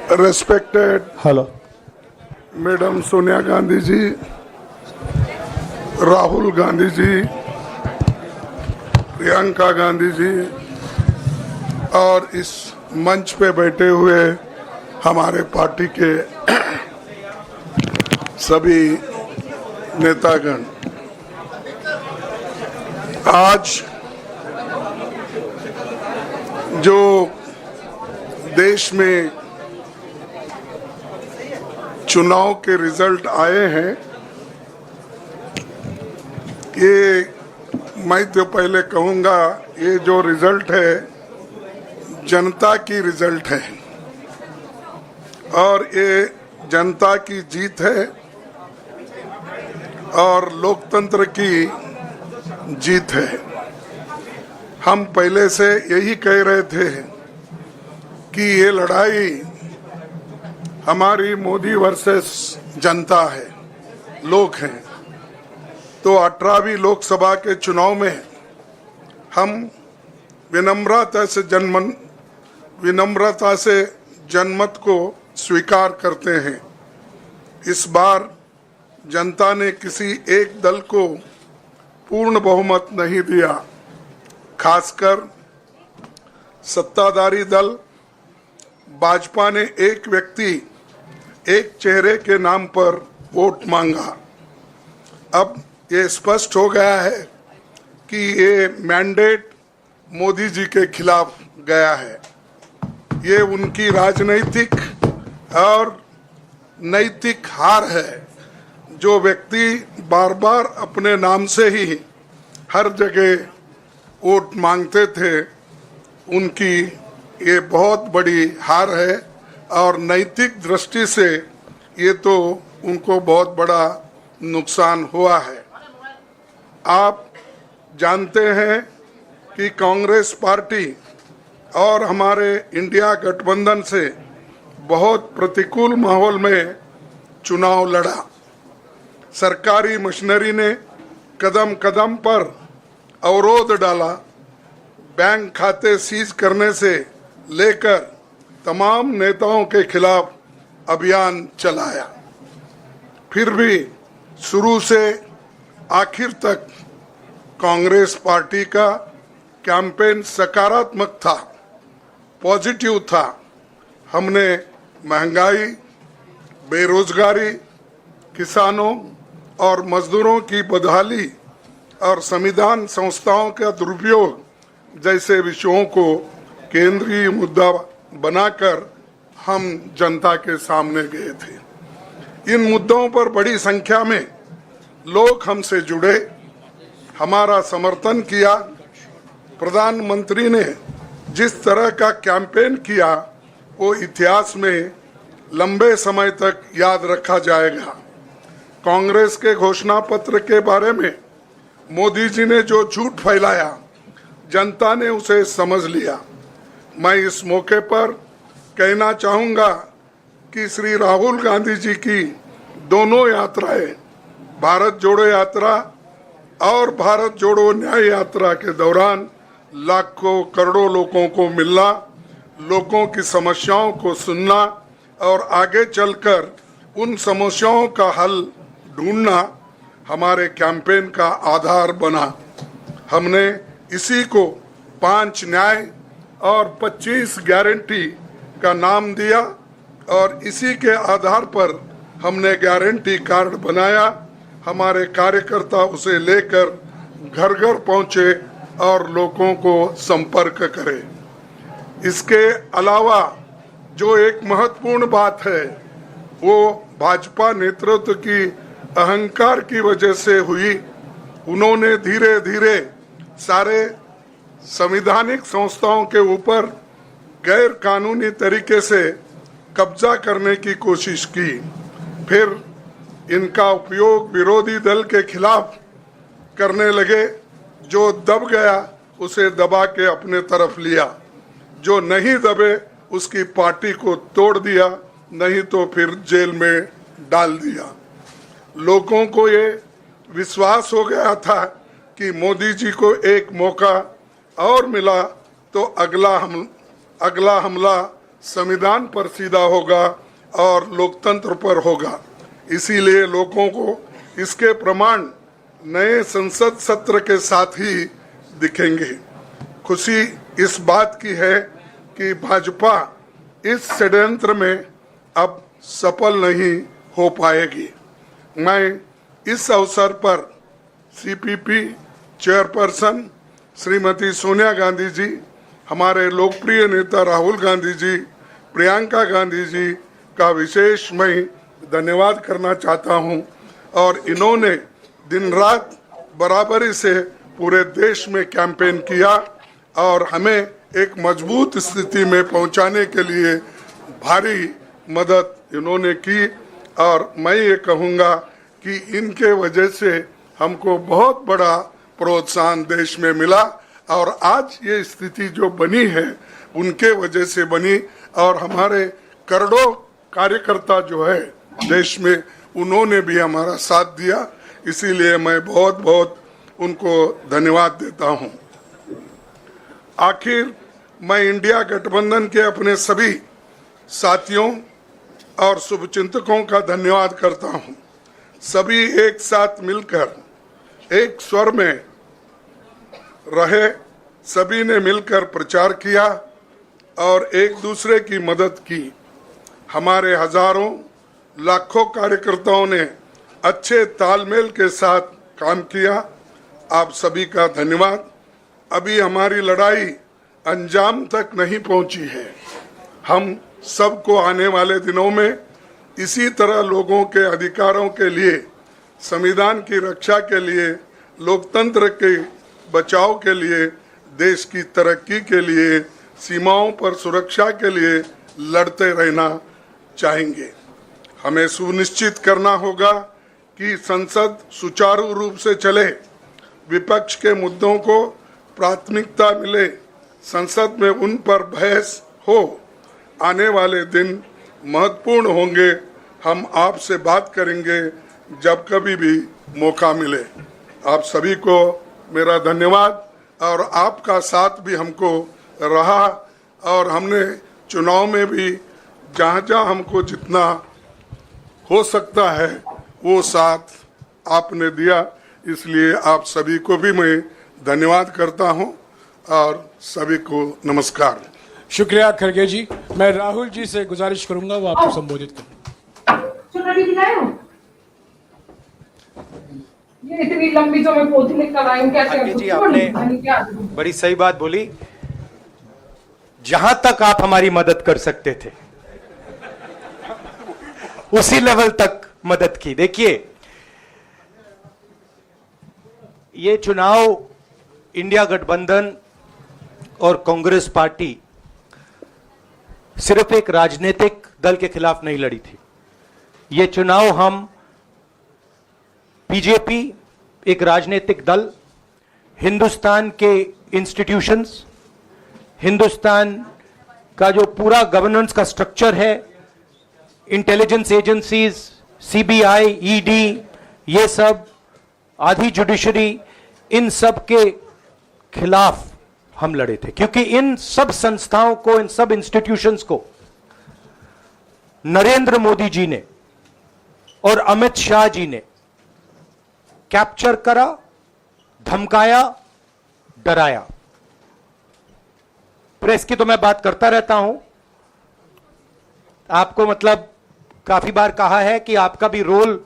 Respected Hello. Madam Sonia Gandhi ji, Rahul Gandhi ji, Priyanka Gandhi ji और इस मंच पे बैठे हुए हमारे पार्टी के सभी नेतागण, आज जो देश में चुनाव के रिजल्ट आए हैं, ये मैं तो पहले कहूंगा, ये जो रिजल्ट है जनता की रिजल्ट है और ये जनता की जीत है और लोकतंत्र की जीत है। हम पहले से यही कह रहे थे कि ये लड़ाई हमारी मोदी वर्सेस जनता है, लोग हैं। तो 18वीं लोकसभा के चुनाव में हम विनम्रता से जनमत को स्वीकार करते हैं। इस बार जनता ने किसी एक दल को पूर्ण बहुमत नहीं दिया, खासकर सत्ताधारी दल भाजपा ने एक व्यक्ति एक चेहरे के नाम पर वोट मांगा। अब ये स्पष्ट हो गया है कि ये मैंडेट मोदी जी के खिलाफ गया है। ये उनकी राजनीतिक और नैतिक हार है। जो व्यक्ति बार बार अपने नाम से ही हर जगह वोट मांगते थे, उनकी ये बहुत बड़ी हार है और नैतिक दृष्टि से ये तो उनको बहुत बड़ा नुकसान हुआ है। आप जानते हैं कि कांग्रेस पार्टी और हमारे इंडिया गठबंधन से बहुत प्रतिकूल माहौल में चुनाव लड़ा। सरकारी मशीनरी ने कदम कदम पर अवरोध डाला। बैंक खाते सीज करने से लेकर तमाम नेताओं के खिलाफ अभियान चलाया। फिर भी शुरू से आखिर तक कांग्रेस पार्टी का कैंपेन सकारात्मक था, पॉजिटिव था। हमने महंगाई, बेरोजगारी, किसानों और मजदूरों की बदहाली और संविधान संस्थाओं का दुरुपयोग जैसे विषयों को केंद्रीय मुद्दा बनाकर हम जनता के सामने गए थे। इन मुद्दों पर बड़ी संख्या में लोग हमसे जुड़े, हमारा समर्थन किया। प्रधानमंत्री ने जिस तरह का कैंपेन किया, वो इतिहास में लंबे समय तक याद रखा जाएगा। कांग्रेस के घोषणा पत्र के बारे में मोदी जी ने जो झूठ फैलाया, जनता ने उसे समझ लिया। मैं इस मौके पर कहना चाहूंगा कि श्री राहुल गांधी जी की दोनों यात्राएं, भारत जोड़ो यात्रा और भारत जोड़ो न्याय यात्रा के दौरान लाखों करोड़ों लोगों को मिलना, लोगों की समस्याओं को सुनना और आगे चलकर उन समस्याओं का हल ढूंढना हमारे कैंपेन का आधार बना। हमने इसी को 5 न्याय और 25 गारंटी का नाम दिया और इसी के आधार पर हमने गारंटी कार्ड बनाया। हमारे कार्यकर्ता उसे लेकर घर घर पहुंचे और लोगों को संपर्क करें। इसके अलावा जो एक महत्वपूर्ण बात है, वो भाजपा नेतृत्व की अहंकार की वजह से हुई। उन्होंने धीरे धीरे सारे संवैधानिक संस्थाओं के ऊपर गैर कानूनी तरीके से कब्जा करने की कोशिश की। फिर इनका उपयोग विरोधी दल के खिलाफ करने लगे। जो दब गया उसे दबा के अपने तरफ लिया, जो नहीं दबे उसकी पार्टी को तोड़ दिया, नहीं तो फिर जेल में डाल दिया। लोगों को ये विश्वास हो गया था कि मोदी जी को एक मौका और मिला तो अगला हमला संविधान पर सीधा होगा और लोकतंत्र पर होगा। इसीलिए लोगों को इसके प्रमाण नए संसद सत्र के साथ ही दिखेंगे। खुशी इस बात की है कि भाजपा इस षड्यंत्र में अब सफल नहीं हो पाएगी। मैं इस अवसर पर सीपीपी चेयरपर्सन श्रीमती सोनिया गांधी जी, हमारे लोकप्रिय नेता राहुल गांधी जी, प्रियंका गांधी जी का विशेष मैं धन्यवाद करना चाहता हूं। और इन्होंने दिन रात बराबरी से पूरे देश में कैंपेन किया और हमें एक मजबूत स्थिति में पहुंचाने के लिए भारी मदद इन्होंने की। और मैं ये कहूँगा कि इनके वजह से हमको बहुत बड़ा प्रोत्साहन देश में मिला और आज ये स्थिति जो बनी है उनके वजह से बनी। और हमारे करोड़ों कार्यकर्ता जो है देश में, उन्होंने भी हमारा साथ दिया। इसीलिए मैं बहुत बहुत उनको धन्यवाद देता हूं। आखिर मैं इंडिया गठबंधन के अपने सभी साथियों और शुभचिंतकों का धन्यवाद करता हूं। सभी एक साथ मिलकर एक स्वर में रहे, सभी ने मिलकर प्रचार किया और एक दूसरे की मदद की। हमारे हजारों लाखों कार्यकर्ताओं ने अच्छे तालमेल के साथ काम किया। आप सभी का धन्यवाद। अभी हमारी लड़ाई अंजाम तक नहीं पहुंची है। हम सबको आने वाले दिनों में इसी तरह लोगों के अधिकारों के लिए, संविधान की रक्षा के लिए, लोकतंत्र के बचाव के लिए, देश की तरक्की के लिए, सीमाओं पर सुरक्षा के लिए लड़ते रहना चाहेंगे। हमें सुनिश्चित करना होगा कि संसद सुचारू रूप से चले, विपक्ष के मुद्दों को प्राथमिकता मिले, संसद में उन पर बहस हो। आने वाले दिन महत्वपूर्ण होंगे। हम आपसे बात करेंगे जब कभी भी मौका मिले। आप सभी को मेरा धन्यवाद। और आपका साथ भी हमको रहा और हमने चुनाव में भी जहाँ जहाँ हमको जितना हो सकता है वो साथ आपने दिया। इसलिए आप सभी को भी मैं धन्यवाद करता हूँ और सभी को नमस्कार। शुक्रिया खड़गे जी। मैं राहुल जी से गुजारिश करूंगा वो आपको संबोधित करें। ये इतनी लंबी जो मैं पोथी लिख कर आई हूं, कैसे जी आपने बड़ी सही बात बोली। जहां तक आप हमारी मदद कर सकते थे उसी लेवल तक मदद की। देखिए, ये चुनाव इंडिया गठबंधन और कांग्रेस पार्टी सिर्फ एक राजनीतिक दल के खिलाफ नहीं लड़ी थी। ये चुनाव हम बीजेपी, एक राजनीतिक दल, हिंदुस्तान के इंस्टीट्यूशंस, हिंदुस्तान का जो पूरा गवर्नेंस का स्ट्रक्चर है, इंटेलिजेंस एजेंसीज, सीबीआई, ईडी, ये सब, आधी जुडिशरी, इन सब के खिलाफ हम लड़े थे। क्योंकि इन सब संस्थाओं को, इन सब इंस्टीट्यूशंस को नरेंद्र मोदी जी ने और अमित शाह जी ने कैप्चर करा, धमकाया, डराया। प्रेस की तो मैं बात करता रहता हूं। आपको मतलब काफी बार कहा है कि आपका भी रोल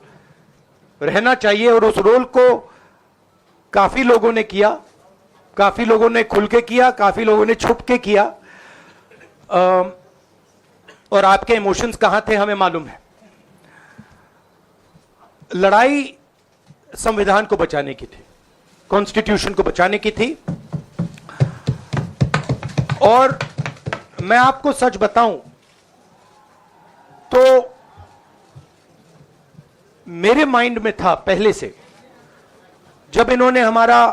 रहना चाहिए, और उस रोल को काफी लोगों ने किया, काफी लोगों ने खुल के किया, काफी लोगों ने छुप के किया। और आपके इमोशंस कहां थे हमें मालूम है। लड़ाई संविधान को बचाने की थी, कॉन्स्टिट्यूशन को बचाने की थी। और मैं आपको सच बताऊं तो मेरे माइंड में था पहले से, जब इन्होंने हमारा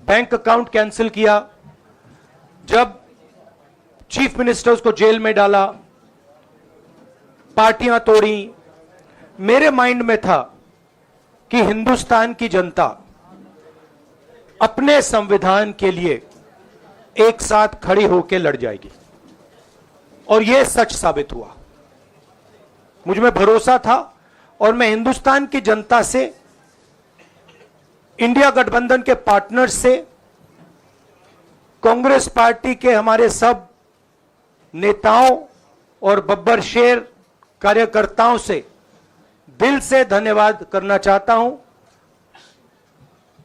बैंक अकाउंट कैंसिल किया, जब चीफ मिनिस्टर्स को जेल में डाला, पार्टियां तोड़ी, मेरे माइंड में था कि हिंदुस्तान की जनता अपने संविधान के लिए एक साथ खड़ी होकर लड़ जाएगी। और यह सच साबित हुआ। मुझ में भरोसा था और मैं हिंदुस्तान की जनता से, इंडिया गठबंधन के पार्टनर्स से, कांग्रेस पार्टी के हमारे सब नेताओं और बब्बर शेर कार्यकर्ताओं से दिल से धन्यवाद करना चाहता हूं।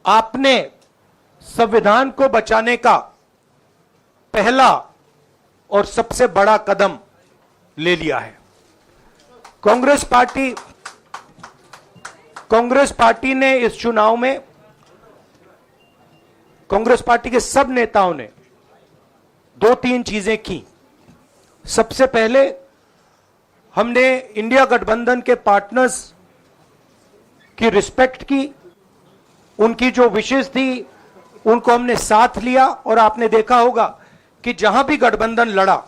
आपने संविधान को बचाने का पहला और सबसे बड़ा कदम ले लिया है। कांग्रेस पार्टी ने इस चुनाव में, कांग्रेस पार्टी के सब नेताओं ने 2-3 चीजें की। सबसे पहले हमने इंडिया गठबंधन के पार्टनर्स की रिस्पेक्ट की, उनकी जो विशेष थी उनको हमने साथ लिया और आपने देखा होगा कि जहां भी गठबंधन लड़ा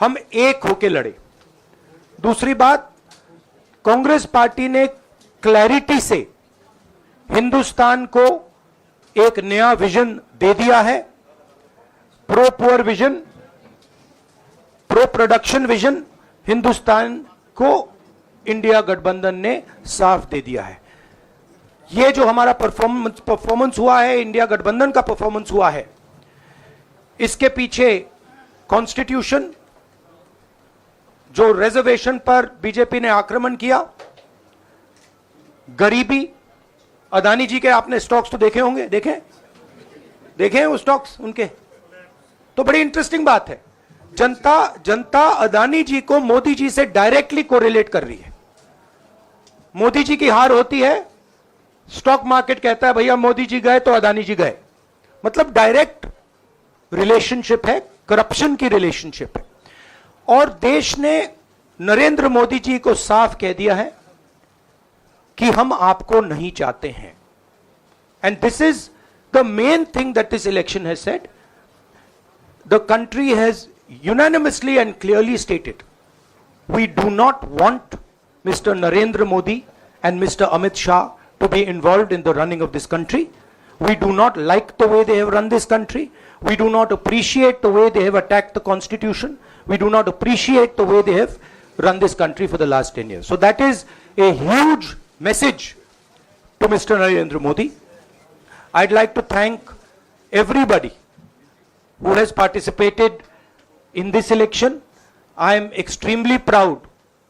हम एक होकर लड़े। दूसरी बात, कांग्रेस पार्टी ने क्लैरिटी से हिंदुस्तान को एक नया विजन दे दिया है। Pro poor vision, pro production vision Hindustan को इंडिया गठबंधन ने साफ दे दिया है। यह जो हमारा परफॉर्मेंस हुआ है, इंडिया गठबंधन का परफॉर्मेंस हुआ है, इसके पीछे कॉन्स्टिट्यूशन, जो रिजर्वेशन पर बीजेपी ने आक्रमण किया, गरीबी, अदानी जी के आपने स्टॉक्स तो देखे होंगे, देखे हैं वो स्टॉक्स उनके, तो बड़ी इंटरेस्टिंग बात है। जनता अदानी जी को मोदी जी से डायरेक्टली कोरिलेट कर रही है। मोदी जी की हार होती है, स्टॉक मार्केट कहता है भैया मोदी जी गए तो अदानी जी गए, मतलब डायरेक्ट रिलेशनशिप है, करप्शन की रिलेशनशिप है। और देश ने नरेंद्र मोदी जी को साफ कह दिया है कि हम आपको नहीं चाहते हैं। And this is the main thing that this election has said. The country has unanimously and clearly stated, we do not want Mr. Narendra Modi and Mr. Amit Shah to be involved in the running of this country. We do not like the way they have run this country. We do not appreciate the way they have attacked the constitution. We do not appreciate the way they have run this country for the last 10 years. So that is a huge message to Mr. Narendra Modi. I'd like to thank everybody who has participated in this election. I am extremely proud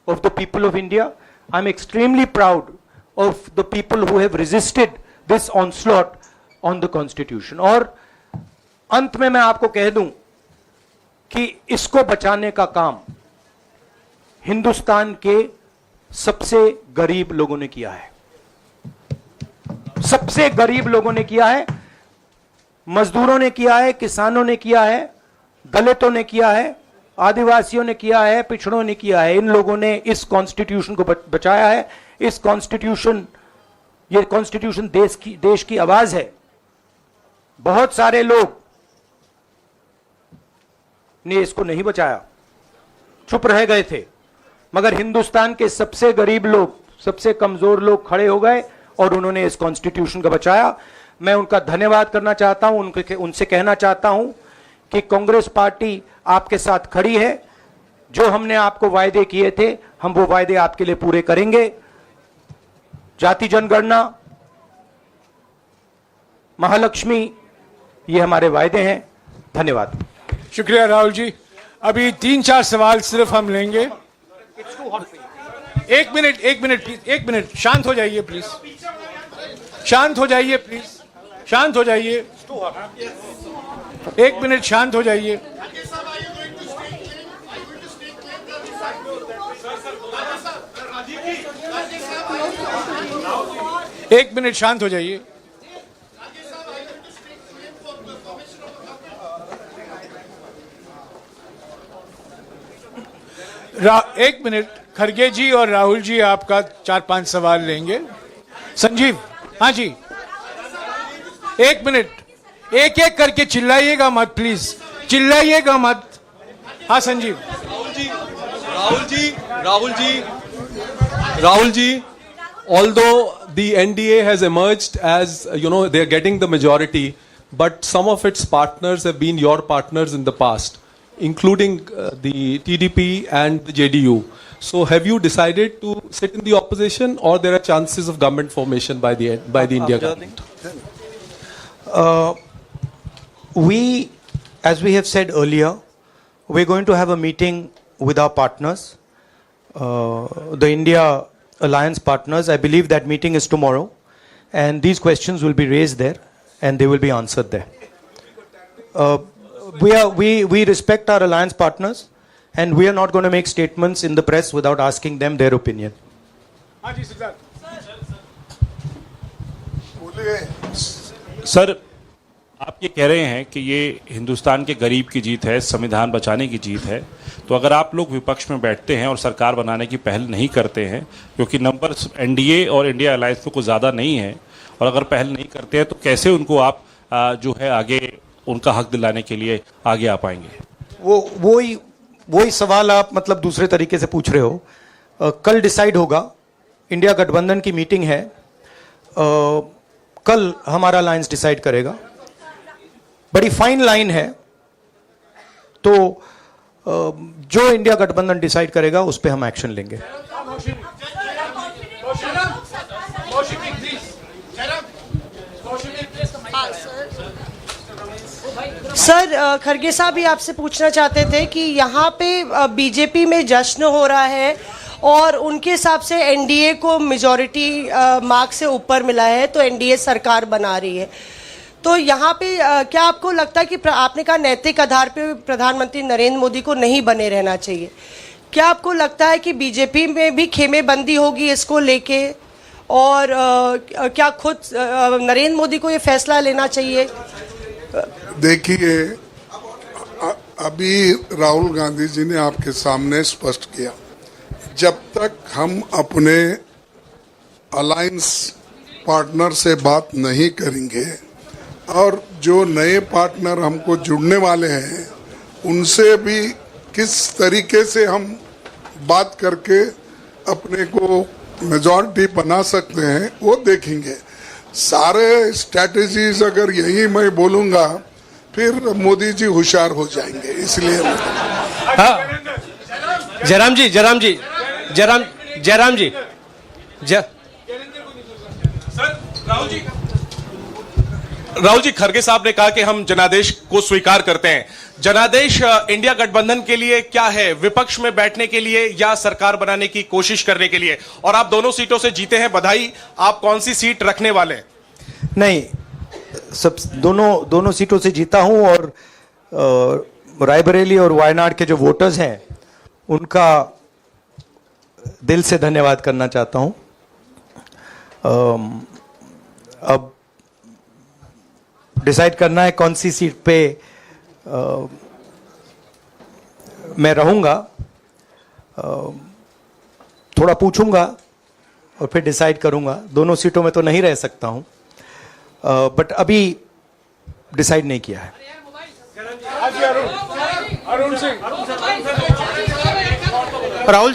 of the people of India. I am extremely proud of the people who have resisted this onslaught on the constitution. और अंत में मैं आपको कह दूं कि इसको बचाने का काम हिंदुस्तान के सबसे गरीब लोगों ने किया है। सबसे गरीब लोगों ने किया है, मजदूरों ने किया है, किसानों ने किया है, दलितों ने किया है, आदिवासियों ने किया है, पिछड़ों ने किया है। इन लोगों ने इस कॉन्स्टिट्यूशन को बचाया है। इस कॉन्स्टिट्यूशन, ये कॉन्स्टिट्यूशन देश की आवाज है। बहुत सारे लोग ने इसको नहीं बचाया, चुप रह गए थे, मगर हिंदुस्तान के सबसे गरीब लोग, सबसे कमजोर लोग खड़े हो गए और उन्होंने इस कॉन्स्टिट्यूशन को बचाया। मैं उनका धन्यवाद करना चाहता हूं, उनसे कहना चाहता हूं कि कांग्रेस पार्टी आपके साथ खड़ी है। जो हमने आपको वायदे किए थे, हम वो वायदे आपके लिए पूरे करेंगे। जाति जनगणना, महालक्ष्मी, ये हमारे वायदे हैं। धन्यवाद। शुक्रिया राहुल जी। अभी 3-4 सवाल सिर्फ हम लेंगे। एक मिनट प्लीज, एक मिनट, शांत हो जाइए प्लीज, शांत हो जाइए प्लीज, शांत हो जाइए, एक मिनट शांत हो जाइए। एक मिनट शांत हो जाइए। एक मिनट, खड़गे जी और राहुल जी आपका 4-5 सवाल लेंगे। संजीव, हाँ जी, एक मिनट, एक एक करके चिल्लाइएगा मत प्लीज, चिल्लाइएगा मत। हाँ Sanjeev. Rahul ji, although the NDA has emerged as, you know, they are getting the majority, but some of its partners have been your partners in the past. including the TDP and the JDU. So have you decided to sit in the opposition, or there are chances of government formation by the India government? We, as we have said earlier, we're going to have a meeting with our partners, the India Alliance partners. I believe that meeting is tomorrow, and these questions will be raised there, and they will be answered there. We respect our alliance partners, and we are not going to make statements in the press without asking them their opinion. Sir, आप ये कह रहे हैं कि ये हिंदुस्तान के गरीब की जीत है, संविधान बचाने की जीत है, तो अगर आप लोग विपक्ष में बैठते हैं और सरकार बनाने की पहल नहीं करते हैं, क्योंकि नंबर एनडीए और इंडिया अलायंस में कुछ ज़्यादा नहीं है, और अगर पहल नहीं करते हैं तो कैसे उनको आप जो है आगे उनका हक दिलाने के लिए आगे आ पाएंगे? वही सवाल आप मतलब दूसरे तरीके से पूछ रहे हो। कल डिसाइड होगा, इंडिया गठबंधन की मीटिंग है, कल हमारा अलायंस डिसाइड करेगा। बड़ी फाइन लाइन है, तो जो इंडिया गठबंधन डिसाइड करेगा उस पर हम एक्शन लेंगे। सर, खरगे साहब भी आपसे पूछना चाहते थे कि यहाँ पे बीजेपी में जश्न हो रहा है और उनके हिसाब से एनडीए को मेजॉरिटी मार्क से ऊपर मिला है, तो एनडीए सरकार बना रही है। तो यहाँ पे क्या आपको लगता है कि आपने कहा नैतिक आधार पे प्रधानमंत्री नरेंद्र मोदी को नहीं बने रहना चाहिए, क्या आपको लगता है कि बीजेपी में भी खेमेबंदी होगी इसको लेके, और क्या खुद नरेंद्र मोदी को ये फैसला लेना चाहिए? देखिए, अभी राहुल गांधी जी ने आपके सामने स्पष्ट किया, जब तक हम अपने अलायंस पार्टनर से बात नहीं करेंगे और जो नए पार्टनर हमको जुड़ने वाले हैं उनसे भी किस तरीके से हम बात करके अपने को मेजॉरिटी बना सकते हैं वो देखेंगे। सारे स्ट्रैटेजीज अगर यही मैं बोलूंगा फिर मोदी जी होशियार हो जाएंगे, इसलिए जयराम जी राहुल जी, खरगे साहब ने कहा कि हम जनादेश को स्वीकार करते हैं। जनादेश इंडिया गठबंधन के लिए क्या है? विपक्ष में बैठने के लिए या सरकार बनाने की कोशिश करने के लिए? और आप दोनों सीटों से जीते हैं, बधाई। आप कौन सी सीट रखने वाले हैं? नहीं, सब दोनों सीटों से जीता हूं, और रायबरेली और वायनाड के जो वोटर्स हैं उनका दिल से धन्यवाद करना चाहता हूं। अब डिसाइड करना है कौन सी सीट पे मैं रहूंगा, थोड़ा पूछूंगा और फिर डिसाइड करूंगा। दोनों सीटों में तो नहीं रह सकता हूं, बट अभी डिसाइड नहीं किया है। राहुल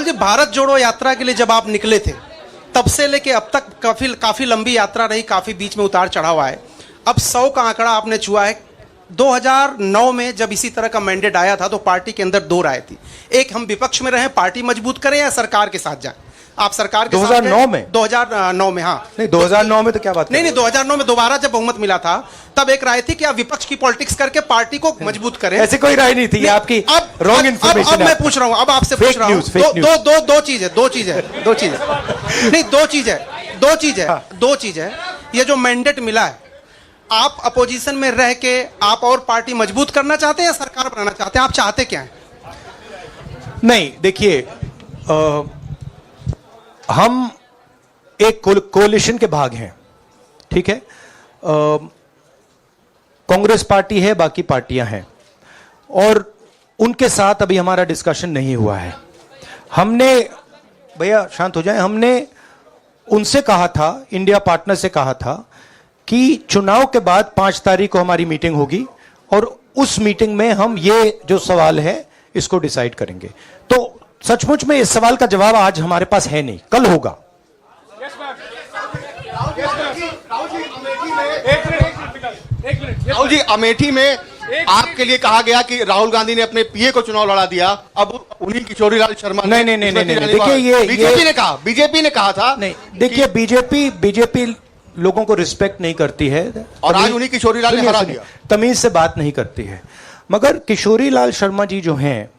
जी, भारत जोड़ो यात्रा के लिए जब आप निकले थे तब से लेके अब तक काफी लंबी यात्रा रही, काफी बीच में उतार चढ़ाव आए। अब 100 का आंकड़ा आपने छुआ है। 2009 में जब इसी तरह का मैंडेट आया था तो पार्टी के अंदर दो राय थी, एक हम विपक्ष में रहें, पार्टी मजबूत करें, या सरकार के साथ जाएं। आप सरकार के 2009 में 2009 में हाँ नहीं, 2009 में तो क्या बात नहीं 2009 में दोबारा जब बहुमत मिला था तब एक राय थी कि आप विपक्ष की पॉलिटिक्स करके पार्टी को मजबूत करें। ऐसी कोई राय नहीं थी, ये आपकी रॉन्ग इन्फॉर्मेशन। अब मैं पूछ रहा हूं, अब आपसे पूछ रहा हूं, दो चीज है। ये जो मैंडेट मिला है, आप अपोजिशन में रह के आप और पार्टी मजबूत करना चाहते हैं या सरकार बनाना चाहते हैं? आप चाहते क्या है? नहीं, देखिए, हम एक कोलिशन के भाग हैं, ठीक है। कांग्रेस पार्टी है, बाकी पार्टियां हैं, और उनके साथ अभी हमारा डिस्कशन नहीं हुआ है। हमने, भैया शांत हो जाए, हमने उनसे कहा था, इंडिया पार्टनर से कहा था कि चुनाव के बाद 5 तारीख को हमारी मीटिंग होगी और उस मीटिंग में हम ये जो सवाल है इसको डिसाइड करेंगे। तो सचमुच में इस सवाल का जवाब आज हमारे पास है नहीं, कल होगा। राहुल जी, अमेठी में आपके लिए कहा गया कि राहुल गांधी ने अपने पीए को चुनाव लड़ा दिया, अब उन्हीं किशोरीलाल शर्मा नहीं, देखिए ये बीजेपी ने कहा था। नहीं, देखिए बीजेपी लोगों को रिस्पेक्ट नहीं करती है और आज उन्हीं किशोरीलाल ने हरा दिया। तमीज से बात नहीं करती है। मगर किशोरीलाल शर्मा जी जो हैं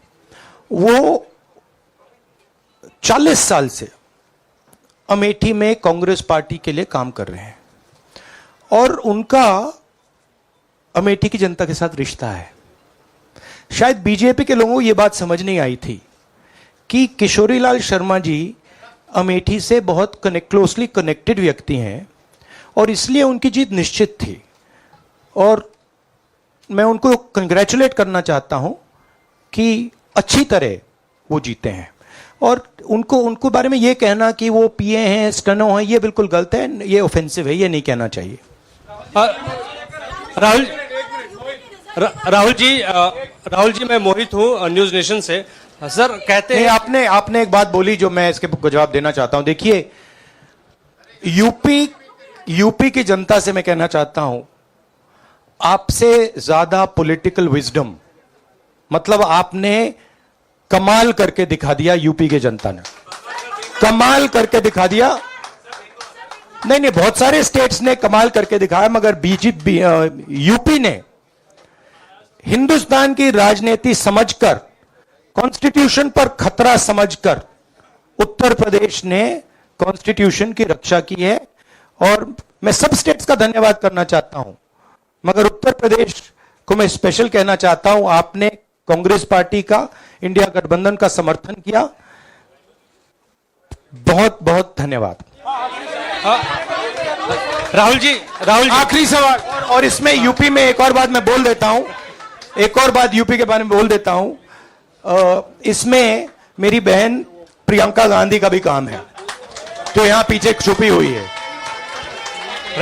वो 40 साल से अमेठी में कांग्रेस पार्टी के लिए काम कर रहे हैं और उनका अमेठी की जनता के साथ रिश्ता है। शायद बीजेपी के लोगों को यह बात समझ नहीं आई थी कि किशोरीलाल शर्मा जी अमेठी से बहुत क्लोजली कनेक्टेड व्यक्ति हैं और इसलिए उनकी जीत निश्चित थी। और मैं उनको कंग्रेचुलेट करना चाहता हूं कि अच्छी तरह वो जीते हैं। और उनको बारे में ये कहना कि वो पीए हैं, स्टनो हैं, ये बिल्कुल गलत है, ये ऑफेंसिव है, ये नहीं कहना चाहिए। राहुल जी मैं मोहित हूं न्यूज नेशन से। सर कहते हैं आपने एक बात बोली जो मैं इसके जवाब देना चाहता हूं। देखिए यूपी की जनता से मैं कहना चाहता हूं, आपसे ज्यादा पॉलिटिकल विजडम, मतलब आपने कमाल करके दिखा दिया। यूपी की जनता ने कमाल करके दिखा दिया। नहीं, बहुत सारे स्टेट्स ने कमाल करके दिखाया, मगर बीजेपी यूपी ने हिंदुस्तान की राजनीति समझकर, कॉन्स्टिट्यूशन पर खतरा समझकर उत्तर प्रदेश ने कॉन्स्टिट्यूशन की रक्षा की है। और मैं सब स्टेट्स का धन्यवाद करना चाहता हूं, मगर उत्तर प्रदेश को मैं स्पेशल कहना चाहता हूं। आपने कांग्रेस पार्टी का, इंडिया गठबंधन का समर्थन किया। बहुत बहुत धन्यवाद। राहुल जी आखिरी सवाल। और इसमें यूपी में एक और बात मैं बोल देता हूं, एक और बात यूपी के बारे में बोल देता हूं। इसमें मेरी बहन प्रियंका गांधी का भी काम है, जो यहां पीछे छुपी हुई है।